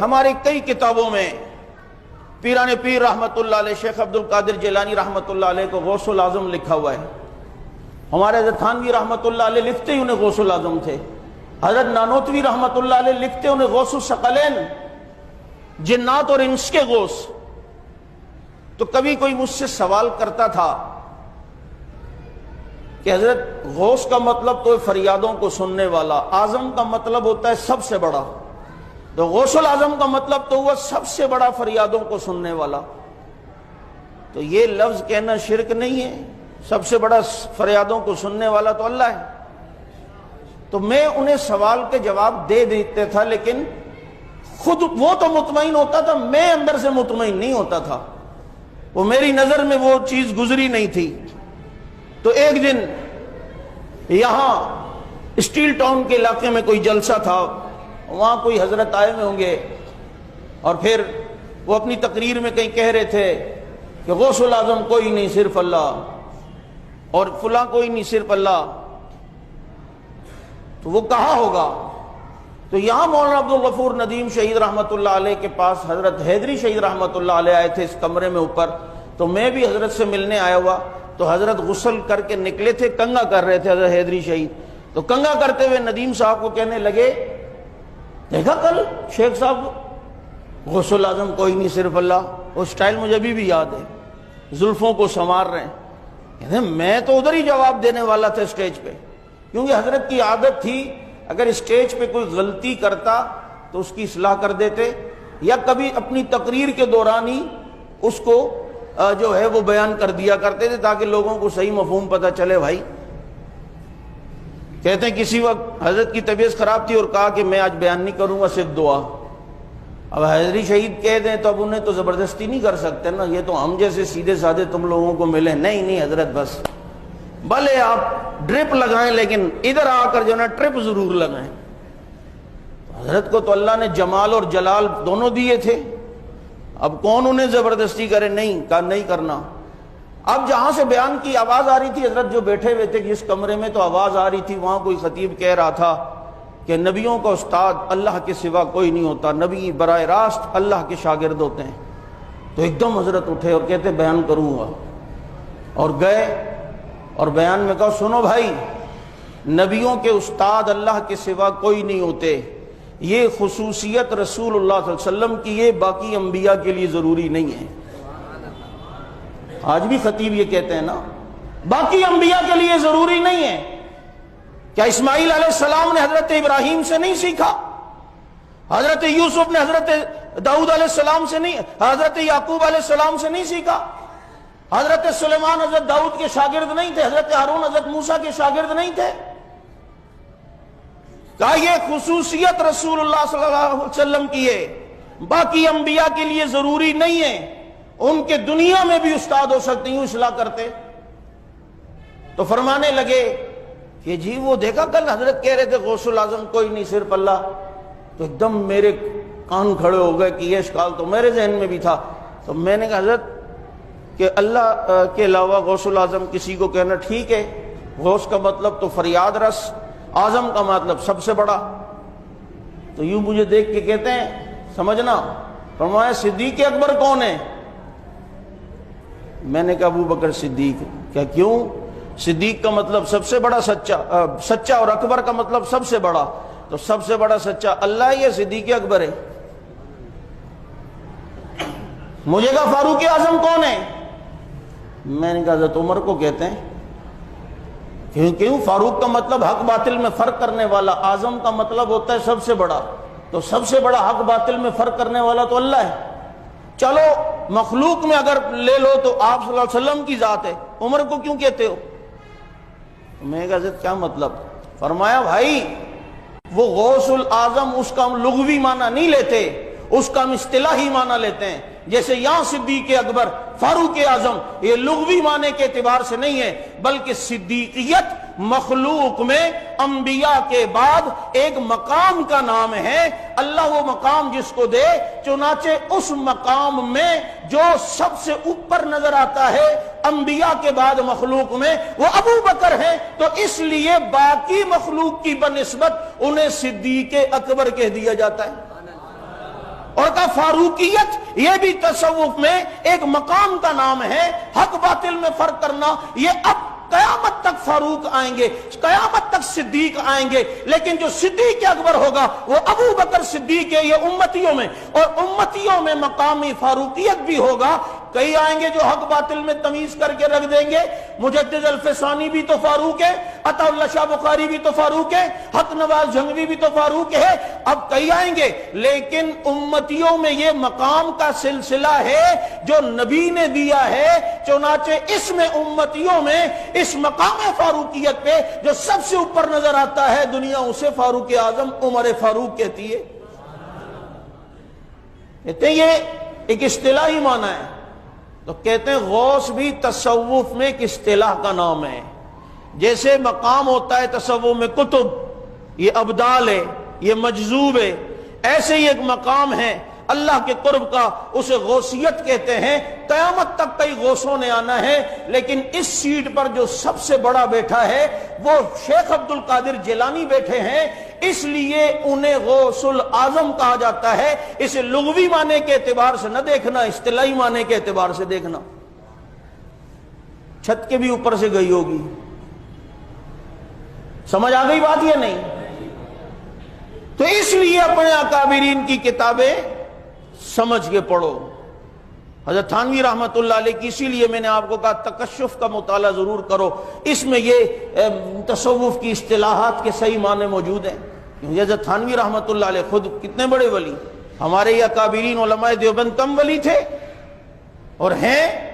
ہماری کئی کتابوں میں پیران پیر رحمت اللہ علیہ شیخ عبد القادر جیلانی رحمت اللہ علیہ کو غوث العظم لکھا ہوا ہے۔ ہمارے حضرت تھانوی رحمت اللہ علیہ لکھتے ہی انہیں غوث العظم تھے۔ حضرت نانوتوی رحمت اللہ علیہ لکھتے انہیں غوث الثقلین، جنات اور انس کے غوث۔ تو کبھی کوئی مجھ سے سوال کرتا تھا کہ حضرت غوث کا مطلب تو فریادوں کو سننے والا، اعظم کا مطلب ہوتا ہے سب سے بڑا، تو غوث العظم کا مطلب تو ہوا سب سے بڑا فریادوں کو سننے والا۔ تو یہ لفظ کہنا شرک نہیں ہے؟ سب سے بڑا فریادوں کو سننے والا تو اللہ ہے۔ تو میں انہیں سوال کے جواب دے دیتے تھا، لیکن خود وہ تو مطمئن ہوتا تھا، میں اندر سے مطمئن نہیں ہوتا تھا، وہ میری نظر میں وہ چیز گزری نہیں تھی۔ تو ایک دن یہاں اسٹیل ٹاؤن کے علاقے میں کوئی جلسہ تھا، وہاں کوئی حضرت آئے ہوئے ہوں گے، اور پھر وہ اپنی تقریر میں کہیں کہہ رہے تھے کہ غوث العظم کوئی نہیں صرف اللہ، اور فلاں کوئی نہیں صرف اللہ۔ تو وہ کہا ہوگا؟ تو یہاں مولانا عبد الغفور ندیم شہید رحمت اللہ علیہ کے پاس حضرت حیدری شہید رحمت اللہ علیہ آئے تھے اس کمرے میں اوپر، تو میں بھی حضرت سے ملنے آیا ہوا، تو حضرت غسل کر کے نکلے تھے، کنگا کر رہے تھے حضرت حیدری شہید۔ تو کنگا کرتے ہوئے ندیم صاحب کو کہنے لگے، دیکھا کل شیخ صاحب غوث العظم کوئی نہیں صرف اللہ؟ وہ سٹائل مجھے ابھی بھی یاد ہے، زلفوں کو سنوار رہے ہیں۔ کہتے ہیں میں تو ادھر ہی جواب دینے والا تھا اسٹیج پہ، کیونکہ حضرت کی عادت تھی اگر اسٹیج پہ کوئی غلطی کرتا تو اس کی اصلاح کر دیتے، یا کبھی اپنی تقریر کے دوران ہی اس کو جو ہے وہ بیان کر دیا کرتے تھے تاکہ لوگوں کو صحیح مفہوم پتہ چلے۔ بھائی کہتے ہیں کسی وقت حضرت کی طبیعت خراب تھی اور کہا کہ میں آج بیان نہیں کروں گا، صرف دعا۔ اب حیدری شہید کہہ دیں تو اب انہیں تو زبردستی نہیں کر سکتے نا، یہ تو ہم جیسے سیدھے سادھے تم لوگوں کو ملے، نہیں حضرت بس بھلے آپ ڈرپ لگائیں لیکن ادھر آ کر جو نا ٹرپ ضرور لگائیں۔ حضرت کو تو اللہ نے جمال اور جلال دونوں دیے تھے، اب کون انہیں زبردستی کرے؟ نہیں کہا نہیں کرنا۔ اب جہاں سے بیان کی آواز آ رہی تھی، حضرت جو بیٹھے ہوئے تھے جس کمرے میں، تو آواز آ رہی تھی، وہاں کوئی خطیب کہہ رہا تھا کہ نبیوں کا استاد اللہ کے سوا کوئی نہیں ہوتا، نبی براہ راست اللہ کے شاگرد ہوتے ہیں۔ تو ایک دم حضرت اٹھے اور کہتے بیان کروں گا، اور گئے اور بیان میں کہا سنو بھائی، نبیوں کے استاد اللہ کے سوا کوئی نہیں ہوتے، یہ خصوصیت رسول اللہ صلی اللہ علیہ وسلم کی، یہ باقی انبیاء کے لیے ضروری نہیں ہے۔ آج بھی خطیب یہ کہتے ہیں نا، باقی انبیاء کے لیے ضروری نہیں ہے۔ کیا اسماعیل علیہ السلام نے حضرت ابراہیم سے نہیں سیکھا؟ حضرت یوسف نے حضرت داؤد علیہ السلام سے نہیں، حضرت یعقوب علیہ السلام سے نہیں سیکھا؟ حضرت سلیمان حضرت داؤد کے شاگرد نہیں تھے؟ حضرت ہارون حضرت موسیٰ کے شاگرد نہیں تھے؟ کہا یہ خصوصیت رسول اللہ صلی اللہ علیہ وسلم کی ہے، باقی انبیاء کے لیے ضروری نہیں ہے، ان کے دنیا میں بھی استاد ہو سکتے، یوں اصلاح کرتے۔ تو فرمانے لگے کہ جی وہ دیکھا کل حضرت کہہ رہے تھے غوث العظم کوئی نہیں صرف اللہ، تو ایک دم میرے کان کھڑے ہو گئے کہ یہ اشکال تو میرے ذہن میں بھی تھا۔ تو میں نے کہا حضرت کہ اللہ کے علاوہ غوث العظم کسی کو کہنا ٹھیک ہے، غوث کا مطلب تو فریاد رس، اعظم کا مطلب سب سے بڑا۔ تو یوں مجھے دیکھ کے کہتے ہیں سمجھنا، فرمایا صدیق اکبر کون ہے؟ میں نے کہا ابو بکر صدیق۔ کیا کیوں؟ صدیق کا مطلب سب سے بڑا سچا، اور اکبر کا مطلب سب سے بڑا، تو سب سے بڑا سچا اللہ ہی ہے، صدیق اکبر ہے۔ مجھے کہا فاروق اعظم کون ہے؟ میں نے کہا حضرت عمر کو کہتے ہیں۔ کیوں؟ فاروق کا مطلب حق باطل میں فرق کرنے والا، اعظم کا مطلب ہوتا ہے سب سے بڑا، تو سب سے بڑا حق باطل میں فرق کرنے والا تو اللہ ہے۔ چلو مخلوق میں اگر لے لو تو آپ صلی اللہ علیہ وسلم کی ذات ہے، عمر کو کیوں کہتے ہو؟ میں کہا حضرت کیا مطلب؟ فرمایا بھائی وہ غوث العظم اس کا ہم لغوی معنی نہیں لیتے، اس کا ہم اصطلاحی معنی لیتے ہیں۔ جیسے یہاں صدیق اکبر، فاروق اعظم، یہ لغوی معنی کے اعتبار سے نہیں ہے، بلکہ صدیقیت مخلوق میں انبیاء کے بعد ایک مقام کا نام ہے، اللہ وہ مقام جس کو دے، چنانچہ اس مقام میں جو سب سے اوپر نظر آتا ہے انبیاء کے بعد مخلوق میں وہ ابو بکر ہیں، تو اس لیے باقی مخلوق کی بنسبت انہیں صدیق اکبر کہہ دیا جاتا ہے۔ البتہ فاروقیت یہ بھی تصوف میں ایک مقام کا نام ہے. حق باطل میں فرق کرنا یہ اب قیامت تک فاروق آئیں گے, قیامت تک صدیق آئیں گے, لیکن جو صدیق اکبر ہوگا وہ ابو بکر صدیق ہے یہ امتیوں میں, اور امتیوں میں مقامی فاروقیت بھی ہوگا. کئی آئیں گے جو حق باطل میں تمیز کر کے رکھ دیں گے. مجدد الفسانی بھی تو فاروق ہے, عطا اللہ شاہ بخاری بھی تو فاروق ہے, حق نواز جھنگوی بھی تو فاروق ہے. اب کئی آئیں گے, لیکن امتیوں میں یہ مقام کا سلسلہ ہے جو نبی نے دیا ہے. چنانچہ اس میں امتیوں میں اس مقام فاروقیت پہ جو سب سے اوپر نظر آتا ہے دنیا اسے فاروق اعظم عمر فاروق کہتی ہے. کہتے ہیں یہ ایک اصطلاحی معنی ہے. تو کہتے ہیں غوث بھی تصوف میں ایک اصطلاح کا نام ہے. جیسے مقام ہوتا ہے تصوف میں کتب, یہ ابدال ہے, یہ مجذوب ہے, ایسے ہی ایک مقام ہے اللہ کے قرب کا, اسے غوثیت کہتے ہیں. قیامت تک کئی غوثوں نے آنا ہے, لیکن اس سیٹ پر جو سب سے بڑا بیٹھا ہے وہ شیخ عبد القادر جیلانی بیٹھے ہیں, اس لیے انہیں غوث الاعظم کہا جاتا ہے. اسے لغوی معنی کے اعتبار سے نہ دیکھنا, اصطلاحی معنی کے اعتبار سے دیکھنا. چھت کے بھی اوپر سے گئی ہوگی, سمجھ آ گئی بات یا نہیں؟ تو اس لیے اپنے اکابرین کی کتابیں سمجھ کے پڑھو. حضرت تھانوی رحمت اللہ علیہ کی, اسی لیے میں نے آپ کو کہا تکشف کا مطالعہ ضرور کرو, اس میں یہ تصوف کی اصطلاحات کے صحیح معنی موجود ہیں. حضرت تھانوی رحمت اللہ علیہ خود کتنے بڑے ولی, ہمارے یہ اکابرین علماء دیوبند کم ولی تھے اور ہیں